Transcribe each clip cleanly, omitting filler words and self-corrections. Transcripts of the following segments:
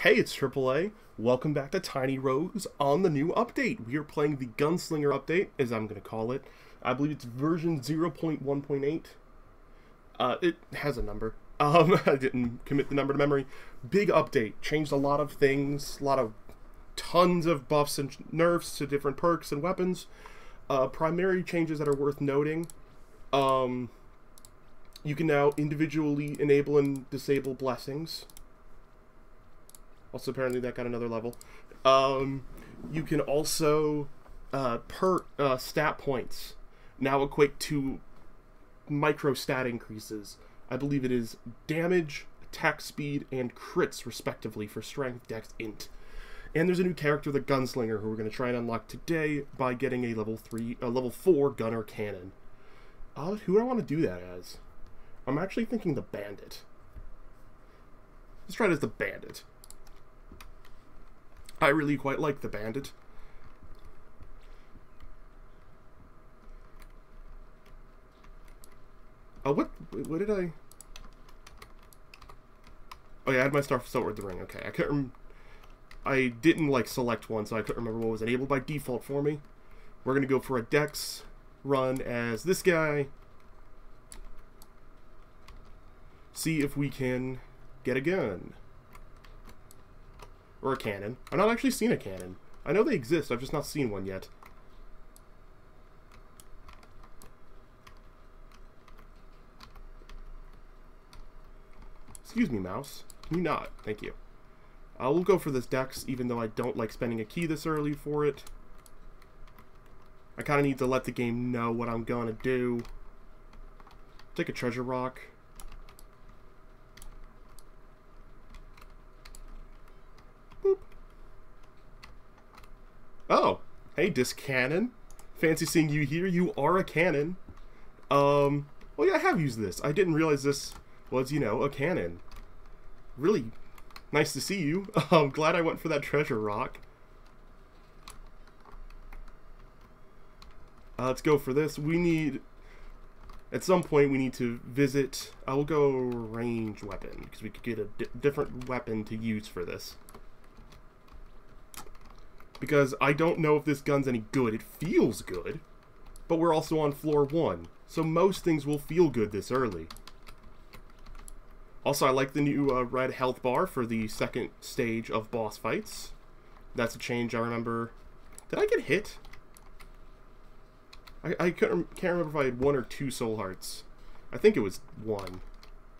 Hey, it's AAA. Welcome back to Tiny Rogues on the new update. We are playing the Gunslinger update, as I'm going to call it. I believe it's version 0.1.8. It has a number. I didn't commit the number to memory. Big update. Changed a lot of things. Tons of buffs and nerfs to different perks and weapons. Primary changes that are worth noting. You can now individually enable and disable blessings. Also, apparently that got another level. You can also, stat points now equate to micro stat increases. I believe it is damage, attack speed, and crits, respectively, for strength, dex, int. And there's a new character, the Gunslinger, who we're going to try and unlock today by getting a level 4 gunner cannon. Who do I want to do that as? I'm actually thinking the bandit. Let's try it as the bandit. I really quite like the bandit. What did I... Oh yeah, I had my stuff start with the ring. Okay, I didn't select one, so I couldn't remember what was enabled by default for me. We're gonna go for a dex run as this guy. See if we can get a gun. Or a cannon. I've not actually seen a cannon. I know they exist, I've just not seen one yet. Excuse me, mouse. Can you not? Thank you. We'll go for this dex, even though I don't like spending a key this early for it. I kind of need to let the game know what I'm gonna do. Take a treasure rock. Oh, hey, disc cannon. Fancy seeing you here. You are a cannon. Well, yeah, I have used this. I didn't realize this was, a cannon. Really nice to see you. I'm glad I went for that treasure rock. Let's go for this. At some point, we need to visit. I will go range weapon, because we could get a different weapon to use for this. Because I don't know if this gun's any good. It feels good, but we're also on floor 1, so most things will feel good this early. Also, I like the new red health bar for the second stage of boss fights. That's a change I remember. Did I get hit? I can't remember if I had 1 or 2 soul hearts. I think it was 1.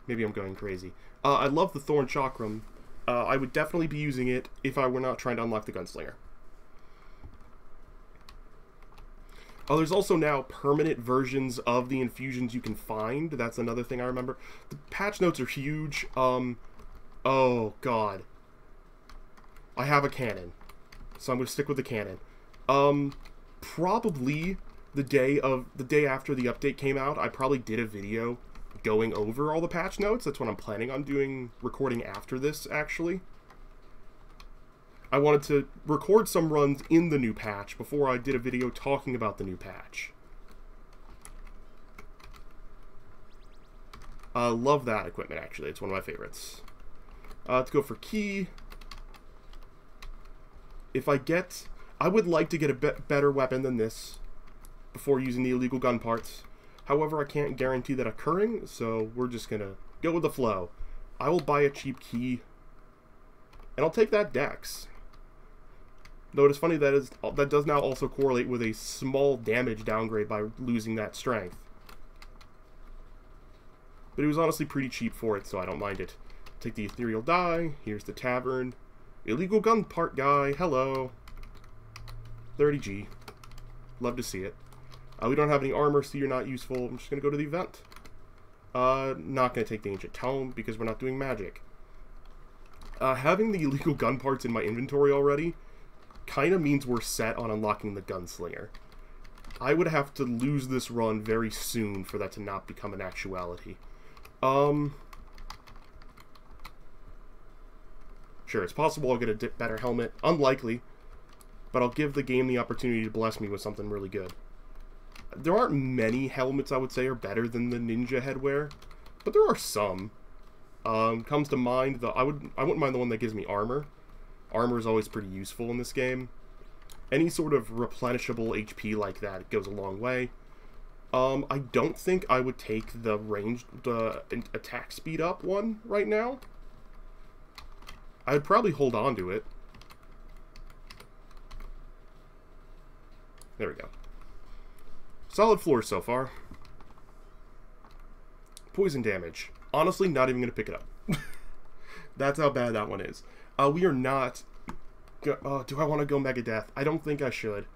Maybe I'm going crazy. I love the Thorn Chakram. I would definitely be using it if I were not trying to unlock the Gunslinger. There's also now permanent versions of the infusions you can find. That's another thing I remember. The patch notes are huge. Oh god. I have a cannon, so I'm gonna stick with the cannon. Probably the day after the update came out, I probably did a video going over all the patch notes. That's what I'm planning on recording after this, actually. I wanted to record some runs in the new patch before I did a video talking about the new patch. I love that equipment, actually. It's one of my favorites. Let's go for key. I would like to get a better weapon than this before using the illegal gun parts. However, I can't guarantee that occurring, so we're just gonna go with the flow. I will buy a cheap key, and I'll take that dex. Though it is funny that does now also correlate with a small damage downgrade by losing that strength. But it was honestly pretty cheap for it, so I don't mind it. Take the ethereal die. Here's the tavern. Illegal gun part guy. Hello. 30G. Love to see it. We don't have any armor, so you're not useful. I'm just going to go to the event. Not going to take the ancient tome because we're not doing magic. Having the illegal gun parts in my inventory already kind of means we're set on unlocking the Gunslinger. I would have to lose this run very soon for that to not become an actuality. Sure, it's possible I'll get a better helmet. Unlikely. But I'll give the game the opportunity to bless me with something really good. There aren't many helmets I would say are better than the ninja headwear, but there are some. Comes to mind, I wouldn't mind the one that gives me armor. Armor is always pretty useful in this game. Any sort of replenishable HP like that goes a long way. I don't think I would take the ranged attack speed up one right now. I would probably hold on to it. There we go. Solid floor so far. Poison damage. Honestly, not even going to pick it up. That's how bad that one is. We are not... do I want to go Megadeth? I don't think I should.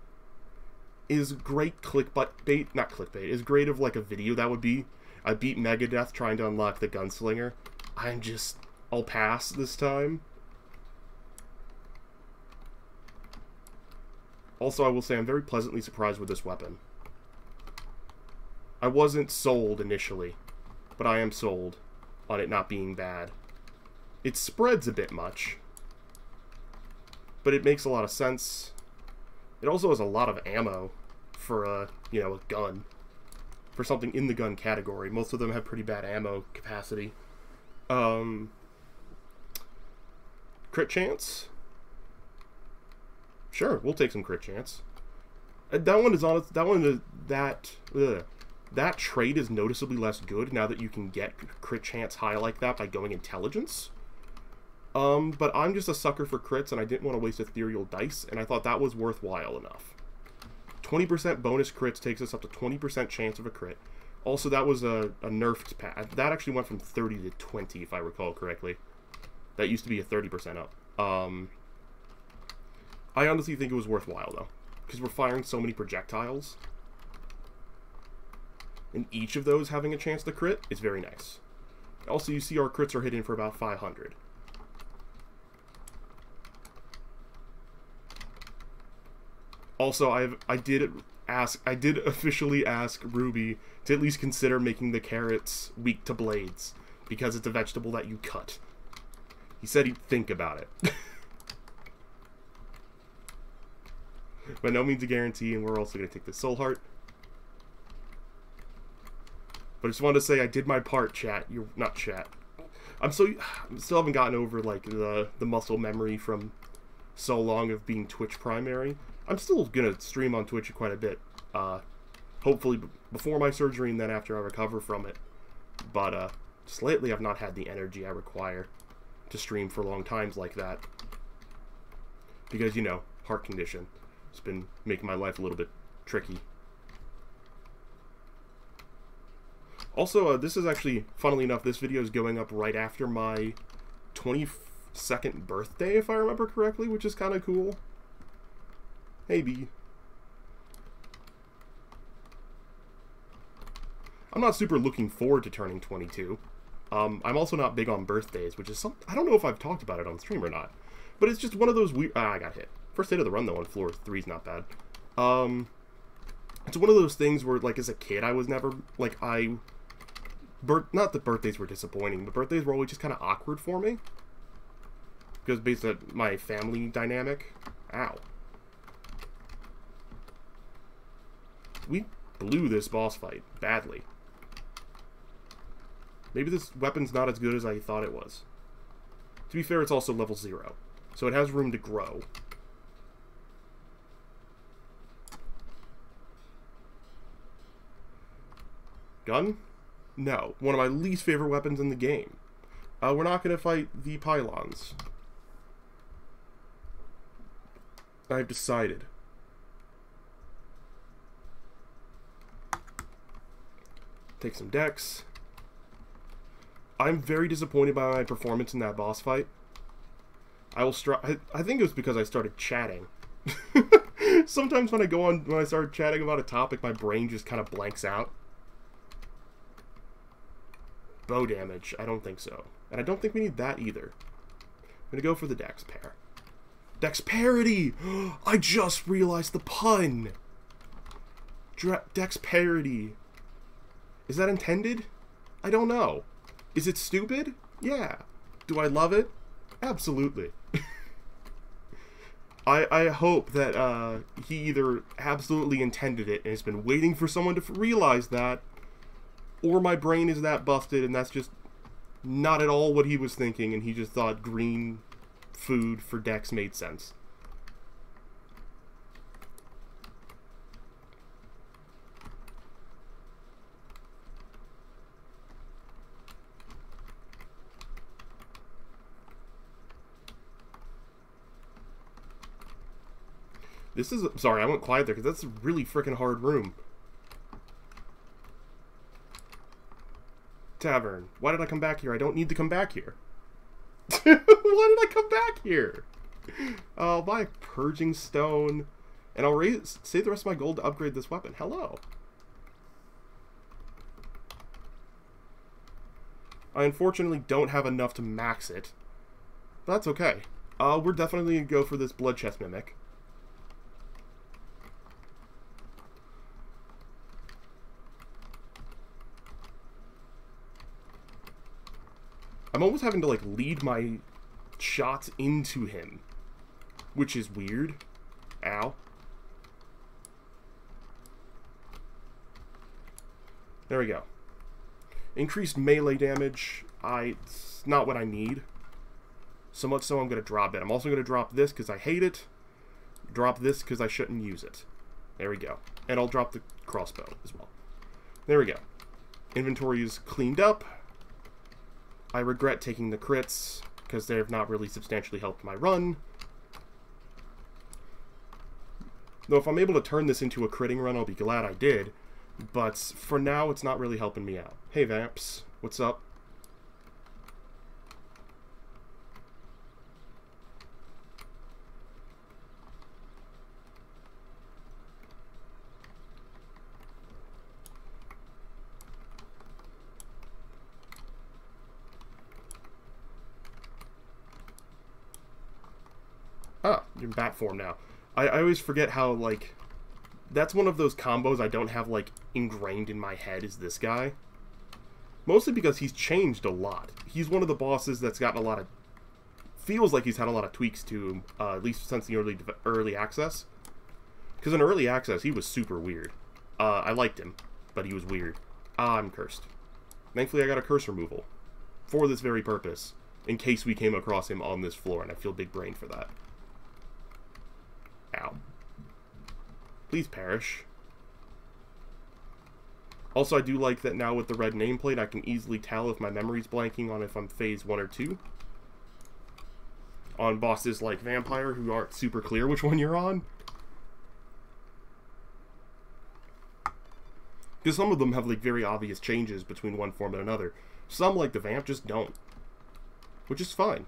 Is great clickbait... Not clickbait. Is great of like a video that would be. I beat Megadeth trying to unlock the Gunslinger. I'll pass this time. Also, I will say I'm very pleasantly surprised with this weapon. I wasn't sold initially, but I am sold on it not being bad. It spreads a bit much, but it makes a lot of sense. It also has a lot of ammo for a gun. For something in the gun category. Most of them have pretty bad ammo capacity. Crit chance? Sure, we'll take some crit chance. That trait is noticeably less good now that you can get crit chance high like that by going intelligence. But I'm just a sucker for crits, and I didn't want to waste ethereal dice, and I thought that was worthwhile enough. 20% bonus crits takes us up to 20% chance of a crit. Also, that was a nerfed path. That actually went from 30 to 20, if I recall correctly. That used to be a 30% up. I honestly think it was worthwhile, though, because we're firing so many projectiles. And each of those having a chance to crit is very nice. Also, you see our crits are hitting for about 500. Also, I did officially ask Ruby to at least consider making the carrots weak to blades, because it's a vegetable that you cut. He said he'd think about it. By no means a guarantee, and we're also going to take the soul heart. But I just wanted to say I did my part, chat. You're not chat. I still haven't gotten over like the muscle memory from so long of being Twitch primary. I'm still gonna stream on Twitch quite a bit. Hopefully before my surgery and then after I recover from it. But just lately I've not had the energy I require to stream for long times like that. Because, heart condition. It's been making my life a little bit tricky. Also, this is actually, funnily enough, this video is going up right after my 22nd birthday, if I remember correctly, which is kind of cool. Hey, B. I'm not super looking forward to turning 22. I'm also not big on birthdays, which is I don't know if I've talked about it on stream or not. But it's just one of those weird... I got hit. First hit of the run, though, on floor 3 is not bad. It's one of those things where, like, as a kid, I was never... Like, not that birthdays were disappointing, but birthdays were always just kind of awkward for me. Because based on my family dynamic. Ow. We blew this boss fight badly. Maybe this weapon's not as good as I thought it was. To be fair, it's also level 0. So it has room to grow. Gun? No. One of my least favorite weapons in the game. We're not going to fight the pylons. I've decided. Take some dex. I'm very disappointed by my performance in that boss fight. I think it was because I started chatting. Sometimes when I start chatting about a topic, my brain just kind of blanks out. Bow damage, I don't think so. And I don't think we need that either. I'm gonna go for the dex pair. Dexparity! I just realized the pun! Dexparity. Is that intended? I don't know. Is it stupid? Yeah. Do I love it? Absolutely. I hope that he either absolutely intended it and has been waiting for someone to realize that, or my brain is that busted and that's just not at all what he was thinking, and he just thought green food for Dex made sense. This is... Sorry, I went quiet there, because that's a really freaking hard room. Tavern. Why did I come back here? I don't need to come back here. Why did I come back here? I'll buy a purging stone, and I'll save the rest of my gold to upgrade this weapon. Hello. I unfortunately don't have enough to max it. But that's okay. We're definitely going to go for this blood chest mimic. I'm almost having to, like, lead my shots into him, which is weird. Ow. There we go. Increased melee damage. It's not what I need. So much so I'm going to drop it. I'm also going to drop this because I hate it. Drop this because I shouldn't use it. There we go. And I'll drop the crossbow as well. There we go. Inventory is cleaned up. I regret taking the crits, because they have not really substantially helped my run. Though if I'm able to turn this into a critting run, I'll be glad I did. But for now, it's not really helping me out. Hey, Vamps. What's up? Ah, you're in bat form now. I always forget how, like, that's one of those combos I don't have, like, ingrained in my head is this guy. Mostly because he's changed a lot. He's one of the bosses that's gotten a lot of... Feels like he's had a lot of tweaks to him, at least since the early access. Because in early access, he was super weird. I liked him, but he was weird. Ah, I'm cursed. Thankfully, I got a curse removal. For this very purpose. In case we came across him on this floor, and I feel big brain for that. Ow. Please perish. Also, I do like that now with the red nameplate, I can easily tell if my memory's blanking on if I'm phase 1 or 2. On bosses like Vampire, who aren't super clear which one you're on. Because some of them have, like, very obvious changes between one form and another. Some, like the Vamp, just don't. Which is fine.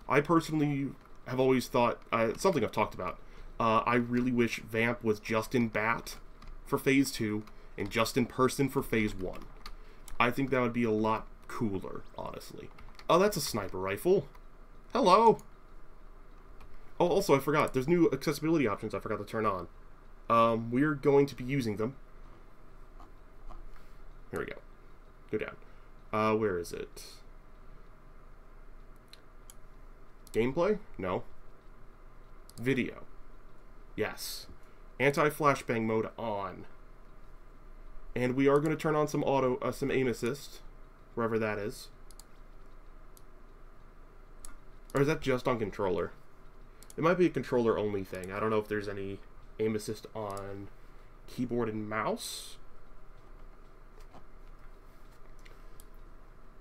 I personally have always thought, something I've talked about, I really wish Vamp was just in Bat for Phase 2 and just in Person for Phase 1. I think that would be a lot cooler, honestly. Oh, that's a sniper rifle. Hello! Oh, also, I forgot. There's new accessibility options I forgot to turn on. We're going to be using them. Here we go. Go down. Where is it? Gameplay? No. Video. Yes. Anti-flashbang mode on. And we are going to turn on some some aim assist, wherever that is. Or is that just on controller? It might be a controller only thing. I don't know if there's any aim assist on keyboard and mouse.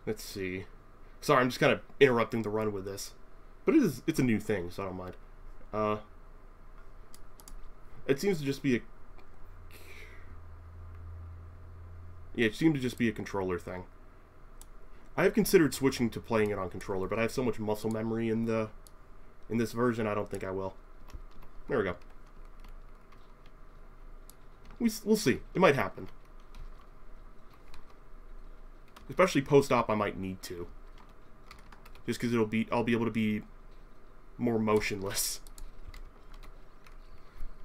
Let's see. Sorry, I'm just kind of interrupting the run with this. But it's a new thing, so I don't mind. It seems to just be a... Yeah, it seemed to just be a controller thing. I have considered switching to playing it on controller, but I have so much muscle memory in this version, I don't think I will. There we go. We'll see. It might happen. Especially post-op, I might need to. Just because I'll be able to be more motionless.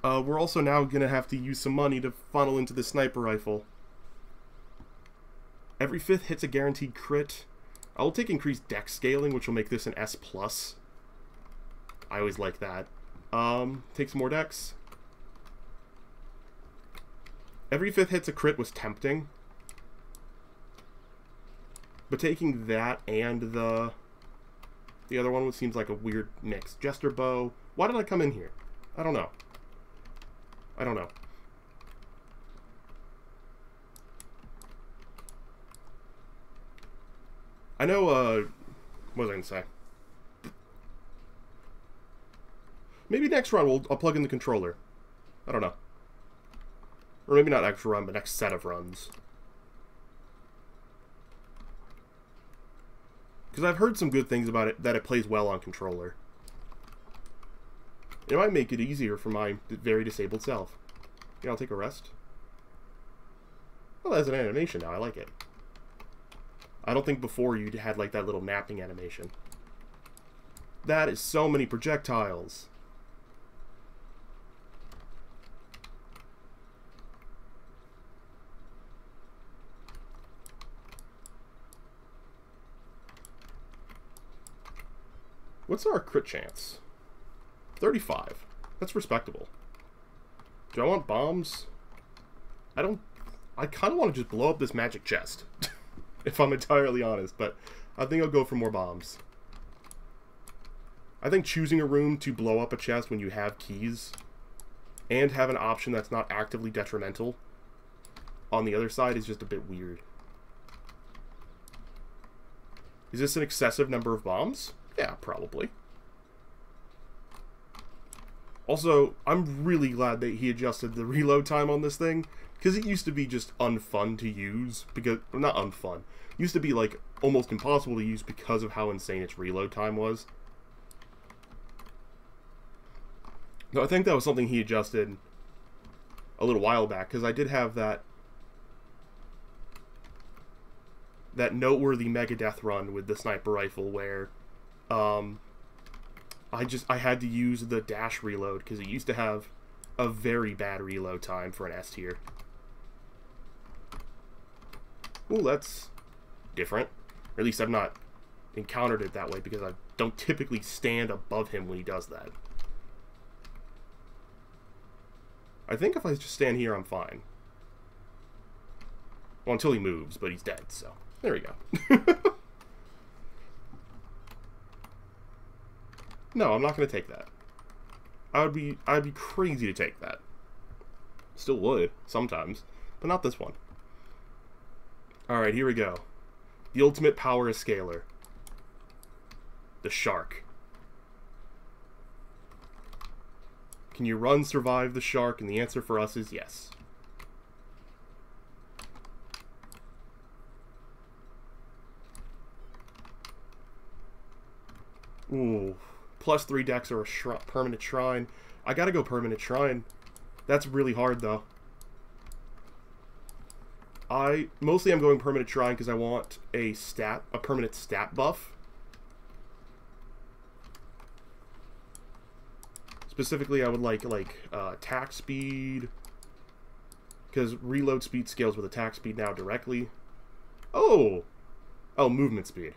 We're also now going to have to use some money to funnel into the sniper rifle. Every 5th hit's a guaranteed crit. I will take increased dex scaling, which will make this an S+. I always like that. Take some more dex. Every 5th hit's a crit was tempting. But taking that and the other one seems like a weird mix. Jester bow. Why did I come in here? I don't know. I don't know. I know, what was I going to say? Maybe next run I'll plug in the controller. I don't know. Or maybe not next run, but next set of runs. Because I've heard some good things about it, that it plays well on controller. It might make it easier for my very disabled self. Yeah, I'll take a rest. Well, that's an animation now. I like it. I don't think before you had like that little napping animation. That is so many projectiles. What's our crit chance? 35. That's respectable. Do I want bombs? I kind of want to just blow up this magic chest. If I'm entirely honest, but I think I'll go for more bombs. I think choosing a room to blow up a chest when you have keys and have an option that's not actively detrimental on the other side is just a bit weird. Is this an excessive number of bombs? Yeah, probably. Also, I'm really glad that he adjusted the reload time on this thing, because it used to be just unfun to use, because, well, not unfun, it used to be like almost impossible to use because of how insane its reload time was. No, I think that was something he adjusted a little while back, because I did have that noteworthy Megadeth run with the sniper rifle where I had to use the dash reload because it used to have a very bad reload time for an S tier. Ooh, that's different. Or at least I've not encountered it that way because I don't typically stand above him when he does that. I think if I just stand here, I'm fine. Well, until he moves, but he's dead, so there we go. No, I'm not going to take that. I'd be crazy to take that. Still would, sometimes, but not this one. Alright, here we go. The ultimate power of Scalar. The shark. Can your run survive the shark? And the answer for us is yes. Ooh. +3 decks or a permanent shrine. I gotta go permanent shrine. That's really hard though. Mostly I'm going permanent shrine because I want a permanent stat buff. Specifically, I would like attack speed, because reload speed scales with attack speed now directly. Oh, movement speed.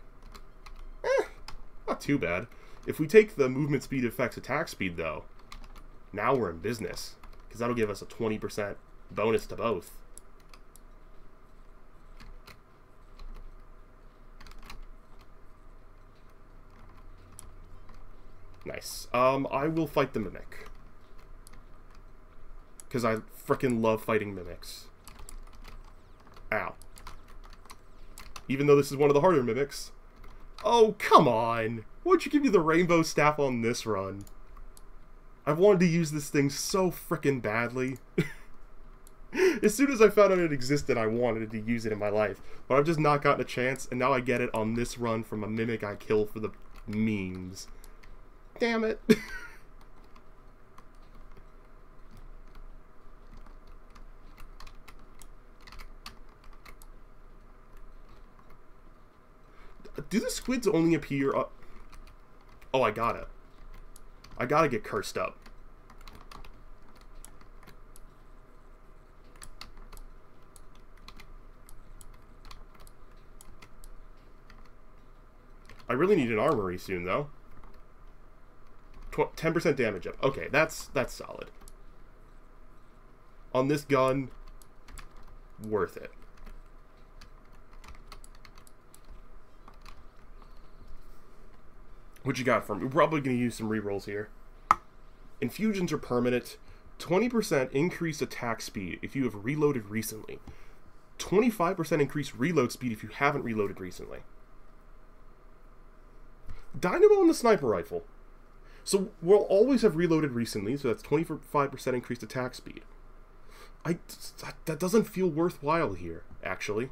Not too bad. If we take the movement speed affects attack speed, though, now we're in business, because that'll give us a 20% bonus to both. Nice. I will fight the Mimic, because I frickin' love fighting Mimics. Ow. Even though this is one of the harder Mimics. Oh, come on! Why'd you give me the rainbow staff on this run? I've wanted to use this thing so frickin' badly. As soon as I found out it existed, I wanted to use it in my life. But I've just not gotten a chance, and now I get it on this run from a Mimic I kill for the memes. Damn it. Do the squids only appear up? Oh, I gotta get cursed up. I really need an armory soon, though. 10% damage up. Okay, that's solid. On this gun, worth it. What you got for me? We're probably going to use some rerolls here. Infusions are permanent. 20% increased attack speed if you have reloaded recently. 25% increased reload speed if you haven't reloaded recently. Dynamo and the sniper rifle. So we'll always have reloaded recently, so that's 25% increased attack speed. That doesn't feel worthwhile here, actually.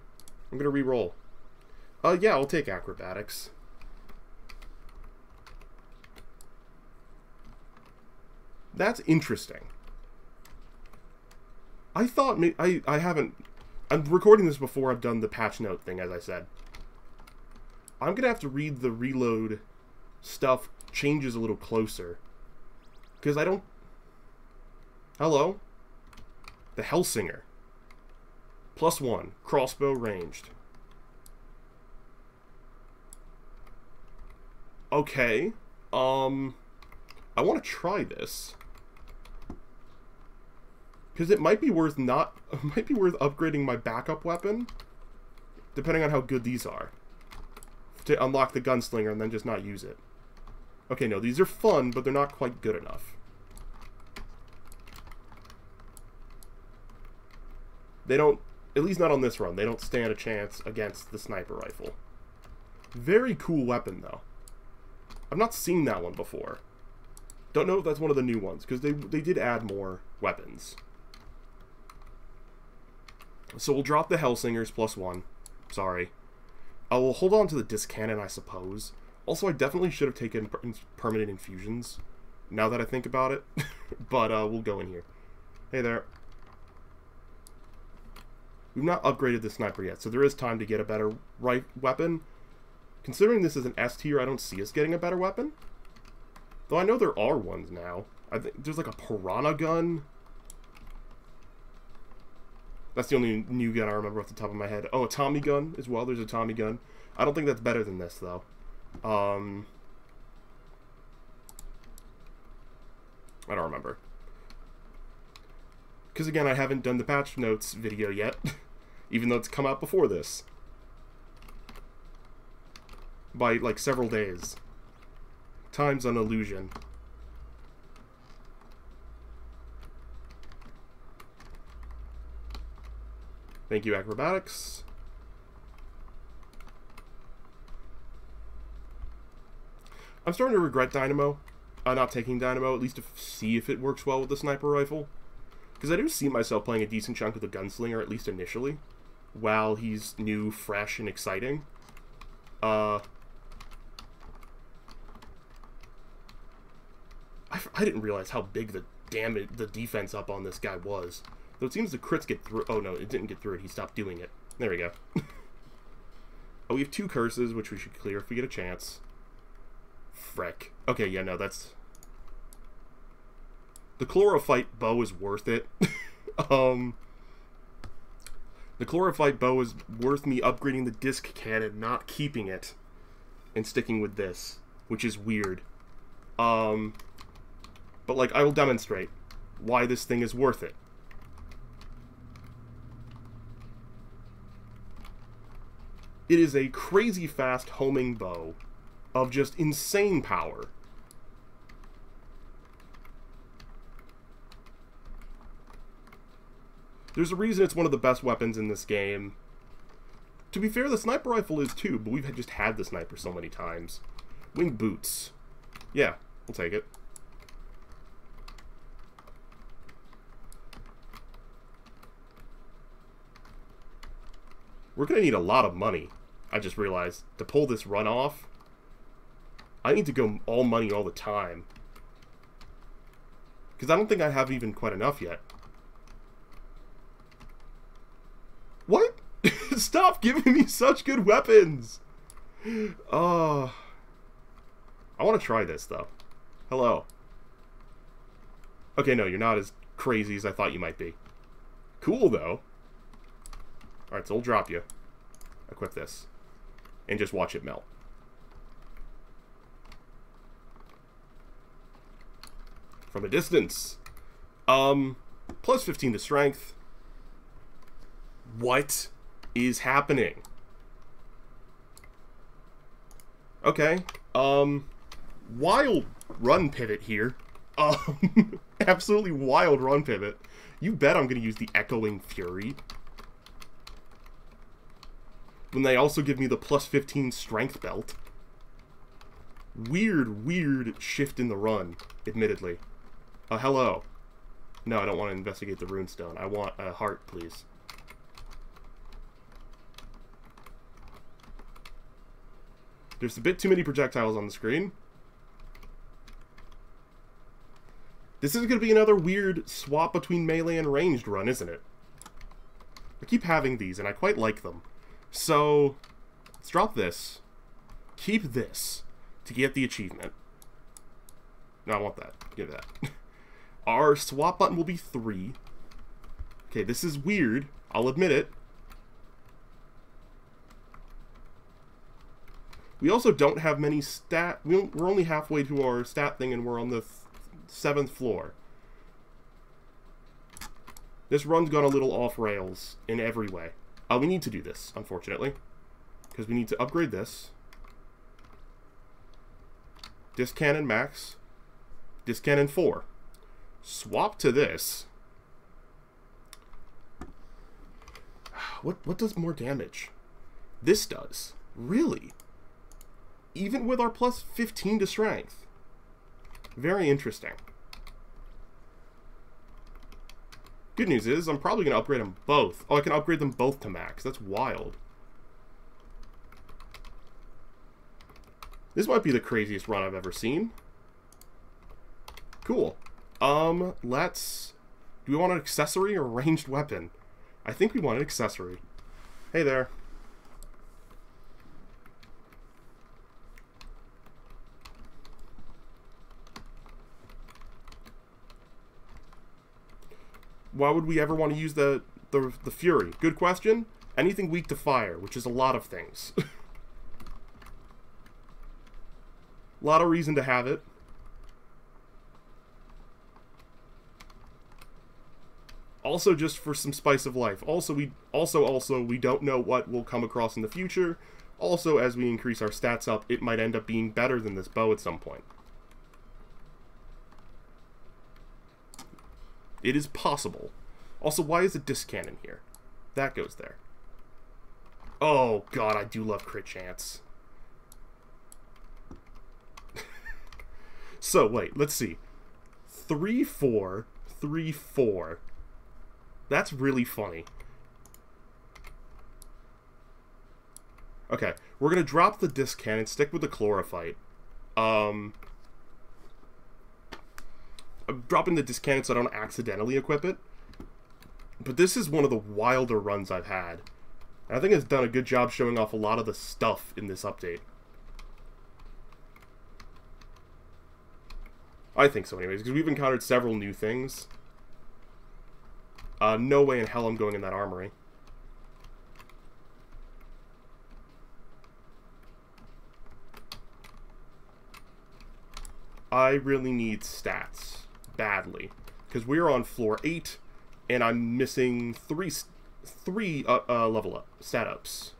I'm going to re-roll. Yeah, I'll take acrobatics. That's interesting. I thought... I haven't... I'm recording this before I've done the patch note thing, as I said. I'm going to have to read the reload stuff changes a little closer. Because I don't... Hello? The Hellsinger. +1. Crossbow ranged. Okay. I want to try this. Because it might be worth upgrading my backup weapon. Depending on how good these are. To unlock the Gunslinger and then just not use it. Okay, no, these are fun, but they're not quite good enough. They don't, at least not on this run, they don't stand a chance against the sniper rifle. Very cool weapon, though. I've not seen that one before. Don't know if that's one of the new ones, because they did add more weapons. So we'll drop the Hellsingers +1. Sorry. I will hold on to the disc cannon, I suppose. Also, I definitely should have taken permanent infusions, now that I think about it. But we'll go in here. Hey there. We've not upgraded the sniper yet, so there is time to get a better weapon. Considering this is an S tier, I don't see us getting a better weapon. Though I know there are ones now. I think there's like a piranha gun. That's the only new gun I remember off the top of my head. Oh, a Tommy gun as well. There's a Tommy gun. I don't think that's better than this, though. I don't remember. Because, again, I haven't done the patch notes video yet. Even though it's come out before this. By, like, several days. Time's an illusion. Thank you, acrobatics. I'm starting to regret Dynamo. Not taking Dynamo, at least to see if it works well with the sniper rifle. Because I do see myself playing a decent chunk of the Gunslinger, at least initially. While he's new, fresh, and exciting. I didn't realize how big the defense up on this guy was. Though it seems the crits get through. Oh no, it didn't get through it. He stopped doing it. There we go. Oh, we have 2 curses, which we should clear if we get a chance. Freck. Okay, yeah, no, that's... The Chlorophyte bow is worth it. The Chlorophyte bow is worth me upgrading the disc cannon, not keeping it, and sticking with this, which is weird. But, like, I will demonstrate why this thing is worth it. It is a crazy fast homing bow of just insane power. There's a reason it's one of the best weapons in this game. To be fair, the sniper rifle is too, but we've just had the sniper so many times. Winged boots. Yeah, we'll take it. We're gonna need a lot of money, I just realized, to pull this run off. I need to go all money all the time. Because I don't think I have even quite enough yet. What? Stop giving me such good weapons! I want to try this, though. Hello. Okay, no, you're not as crazy as I thought you might be. Cool, though. Alright, so we'll drop you. Equip this. And just watch it melt. From a distance. Plus 15 to strength. What is happening? Okay. Wild run pivot here. Absolutely wild run pivot. You bet I'm going to use the Echoing Fury. When they also give me the plus 15 strength belt. Weird, weird shift in the run, admittedly. Hello. No, I don't want to investigate the runestone. I want a heart, please. There's a bit too many projectiles on the screen. This is going to be another weird swap between melee and ranged run, isn't it? I keep having these, and I quite like them. So, let's drop this. Keep this to get the achievement. No, I want that. Give that. Our swap button will be 3. Okay, this is weird. I'll admit it. We also don't have many stat... We're only halfway to our stat thing, and we're on the 7th floor. This run's gone a little off rails in every way. We need to do this, unfortunately. Because we need to upgrade this. Disc Cannon max. Disc Cannon 4. Swap to this. What does more damage? This does. Really? Even with our plus 15 to strength. Very interesting. Good news is, I'm probably going to upgrade them both. Oh, I can upgrade them both to max. That's wild. This might be the craziest run I've ever seen. Cool. Let's... Do we want an accessory or a ranged weapon? I think we want an accessory. Hey there. Why would we ever want to use the Fury? Good question. Anything weak to fire, which is a lot of things. A lot of reason to have it. Also, just for some spice of life. Also, we don't know what we'll come across in the future. Also, as we increase our stats up, it might end up being better than this bow at some point. It is possible. Also, why is a disc cannon here? That goes there. Oh, God, I do love crit chance. So, wait, let's see. 3-4, 3-4. That's really funny. Okay, we're gonna drop the disc cannon, stick with the chlorophyte. I'm dropping the disc cannon so I don't accidentally equip it. But this is one of the wilder runs I've had. And I think it's done a good job showing off a lot of the stuff in this update. I think so anyways, because we've encountered several new things. No way in hell I'm going in that armory. I really need stats. Badly. Because we're on floor 8, and I'm missing three level up, stat ups.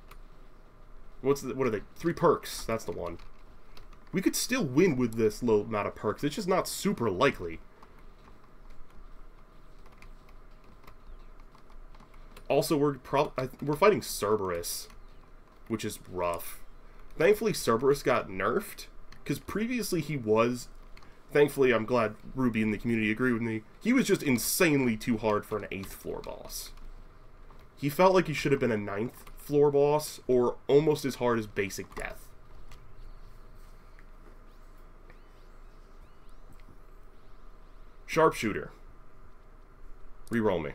What are they? 3 perks, that's the one. We could still win with this low amount of perks, it's just not super likely. Also, we're fighting Cerberus, which is rough. Thankfully, Cerberus got nerfed, because previously he was... Thankfully, I'm glad Ruby and the community agree with me. He was just insanely too hard for an 8th floor boss. He felt like he should have been a 9th floor boss, or almost as hard as basic death. Sharpshooter. Reroll me.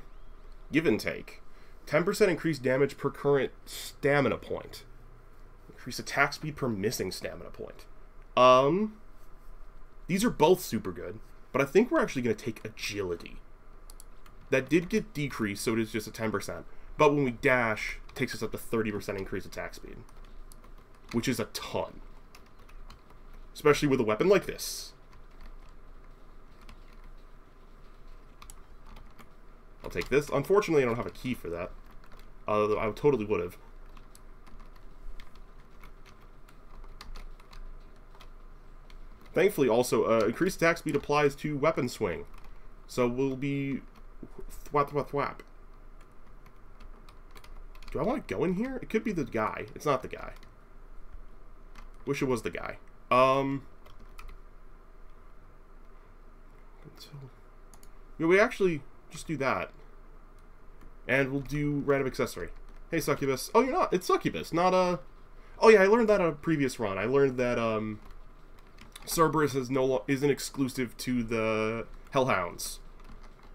Give and take. 10% increased damage per current stamina point. Increase attack speed per missing stamina point. These are both super good, but I think we're actually going to take agility. That did get decreased, so it is just a 10%. But when we dash, it takes us up to 30% increased attack speed. Which is a ton. Especially with a weapon like this. I'll take this. Unfortunately, I don't have a key for that. Although I totally would have. Thankfully, also, increased attack speed applies to weapon swing. So we'll be thwap, thwap, thwap. Do I want to go in here? It could be the guy. It's not the guy. Wish it was the guy. Yeah, we actually just do that. And we'll do random accessory. Hey, Succubus. Oh, you're not. It's Succubus, not Oh, yeah, I learned that on a previous run. I learned that, Cerberus isn't exclusive to the Hellhounds.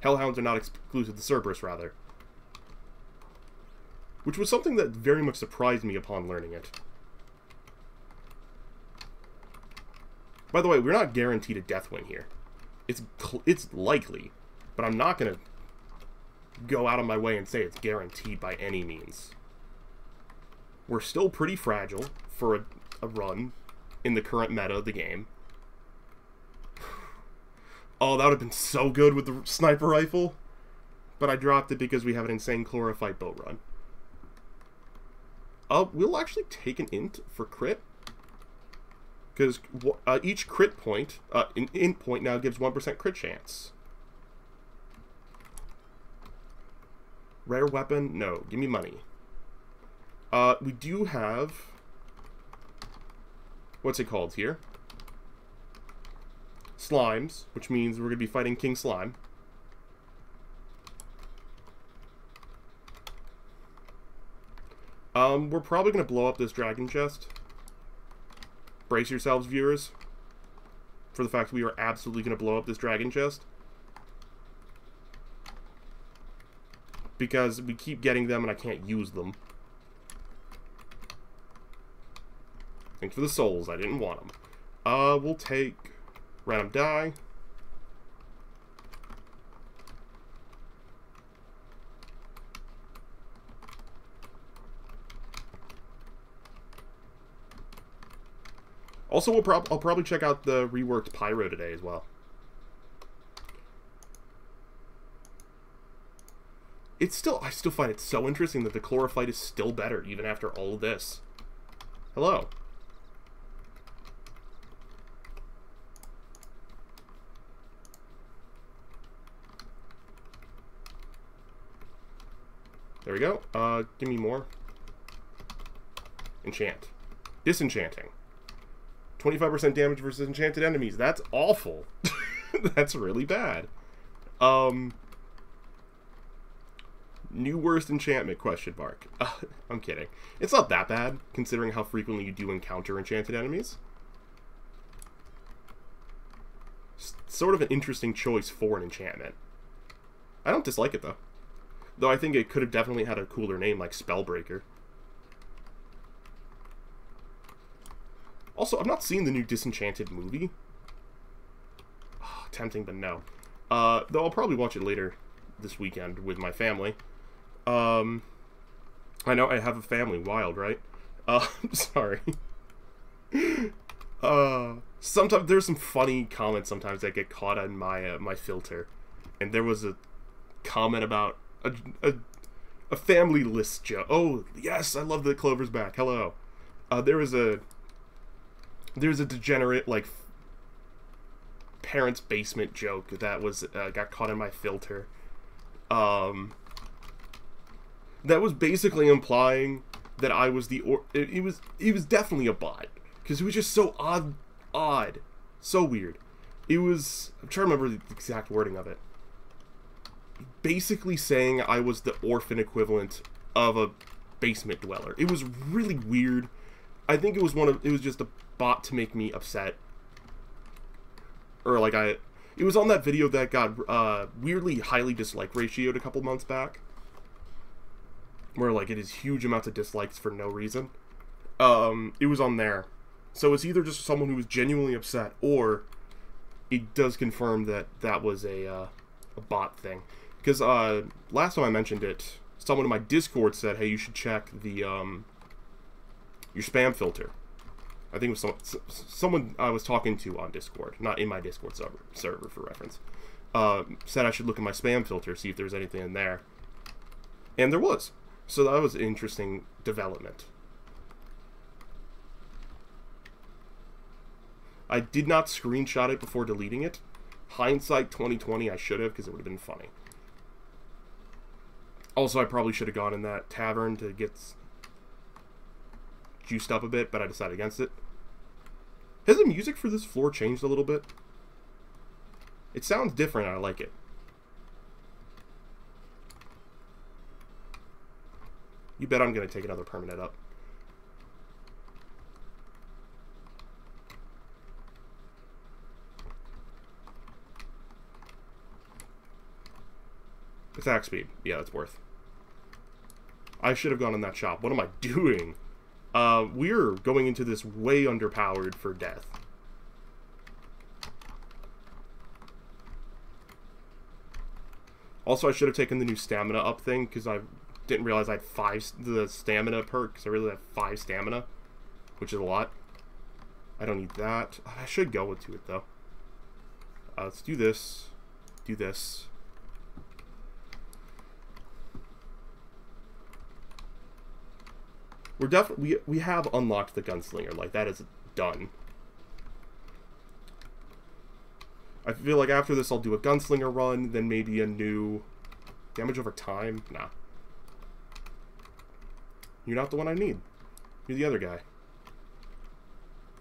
Hellhounds are not exclusive to Cerberus, rather. Which was something that very much surprised me upon learning it. By the way, we're not guaranteed a Deathwing here. It's likely, but I'm not going to go out of my way and say it's guaranteed by any means. We're still pretty fragile for a run in the current meta of the game. Oh, that would have been so good with the sniper rifle. But I dropped it because we have an insane chlorophyte bow run. We'll actually take an int for crit. Because each crit point, an int point now gives 1% crit chance. Rare weapon? No. Give me money. We do have... What's it called here? Slimes, which means we're going to be fighting King Slime. We're probably going to blow up this dragon chest. Brace yourselves, viewers, for the fact that we are absolutely going to blow up this dragon chest. Because we keep getting them and I can't use them. Thanks for the souls, I didn't want them. We'll take random die. Also, I'll probably check out the reworked Pyro today as well. I still find it so interesting that the chlorophyte is still better even after all of this. Hello. There we go. Give me more. Enchant. Disenchanting. 25% damage versus enchanted enemies. That's awful. That's really bad. New worst enchantment, question mark. I'm kidding. It's not that bad, considering how frequently you do encounter enchanted enemies. Sort of an interesting choice for an enchantment. I don't dislike it, though. Though I think it could have definitely had a cooler name, like Spellbreaker. Also, I've not seen the new Disenchanted movie. Oh, tempting, but no. Though I'll probably watch it later this weekend with my family. I know I have a family. Wild, right? Sorry. Sometimes there's some funny comments sometimes that get caught on my my filter. And there was a comment about a family list joke. Oh, yes, I love that Clover's back. Hello. There's a degenerate, like, parents' basement joke that was got caught in my filter. That was basically implying that I was the it was definitely a bot, because it was just so odd, so weird. It was, I'm trying to remember the exact wording of it. Basically saying I was the orphan equivalent of a basement dweller. It was really weird. I think it was just a bot to make me upset. Or like it was on that video that got weirdly highly disliked ratioed a couple months back. Where like it is huge amounts of dislikes for no reason. It was on there. So it's either just someone who was genuinely upset, or it does confirm that that was a bot thing. Because last time I mentioned it, someone in my Discord said, hey, you should check the your spam filter. I think it was someone I was talking to on Discord, not in my Discord server for reference. Said I should look at my spam filter, see if there's anything in there. And there was. So that was an interesting development. I did not screenshot it before deleting it. Hindsight 2020, I should have, because it would have been funny. Also, I probably should have gone in that tavern to get juiced up a bit, but I decided against it. Has the music for this floor changed a little bit? It sounds different, and I like it. You bet I'm going to take another permanent up. Attack speed. Yeah, that's worth. I should have gone in that shop. What am I doing? We're going into this way underpowered for death. Also, I should have taken the new stamina up thing, because I didn't realize I had 5, the stamina perk, because I really have 5 stamina, which is a lot. I don't need that. I should go into it, though. Let's do this. Do this. We're definitely, we have unlocked the Gunslinger, like, that is done. I feel like after this I'll do a Gunslinger run, then maybe a new damage over time. Nah. You're not the one I need. You're the other guy.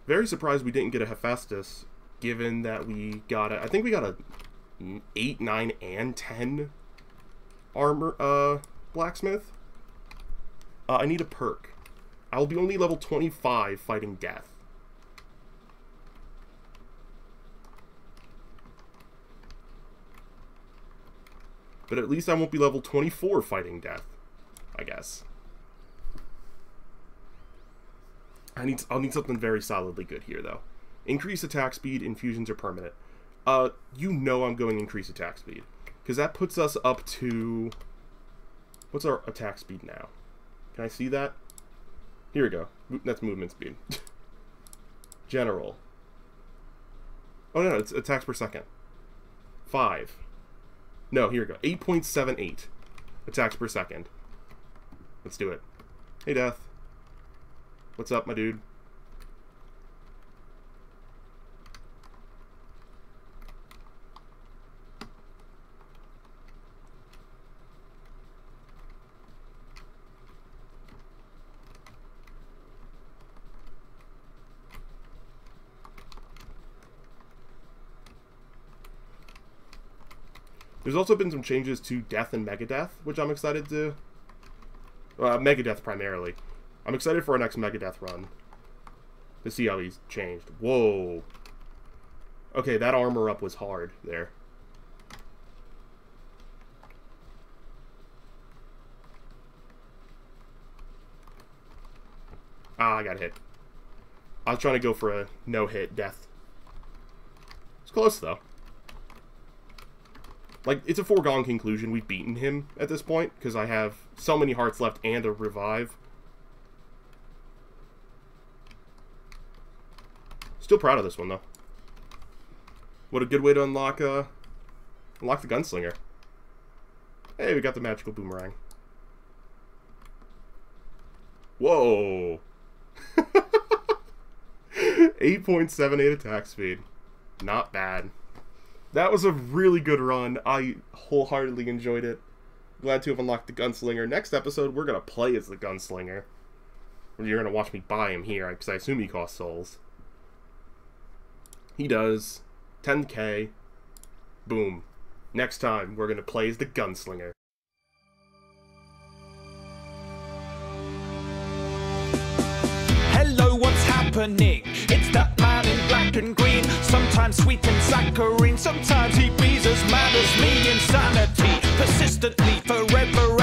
Very surprised we didn't get a Hephaestus, given that we got a, I think we got a 8, 9, and 10 armor, blacksmith. I need a perk. I'll be only level 25 fighting death. But at least I won't be level 24 fighting death, I guess. I'll need something very solidly good here, though. Increase attack speed, infusions are permanent. You know I'm going increase attack speed. Because that puts us up to... What's our attack speed now? Can I see that? Here we go. That's movement speed. General. Oh, no, it's attacks per second. 5. No, here we go. 8.78 attacks per second. Let's do it. Hey, Death. What's up, my dude? There's also been some changes to Death and Megadeth, which I'm excited to... Megadeth primarily. I'm excited for our next Megadeth run. To see how he's changed. Whoa. Okay, that armor up was hard there. Ah, I got hit. I was trying to go for a no-hit death. It's close, though. Like, it's a foregone conclusion we've beaten him at this point, because I have so many hearts left and a revive. Still proud of this one, though. What a good way to unlock the Gunslinger. Hey, we got the magical boomerang. Whoa! 8.78 attack speed. Not bad. That was a really good run. I wholeheartedly enjoyed it. Glad to have unlocked the Gunslinger. Next episode, we're going to play as the Gunslinger. You're going to watch me buy him here, because I assume he costs souls. He does. 10k. Boom. Next time, we're going to play as the Gunslinger. Hello, what's happening? It's that man in black and green. Sometimes sweet and saccharine. Sometimes he be as mad as me. Insanity, persistently, forever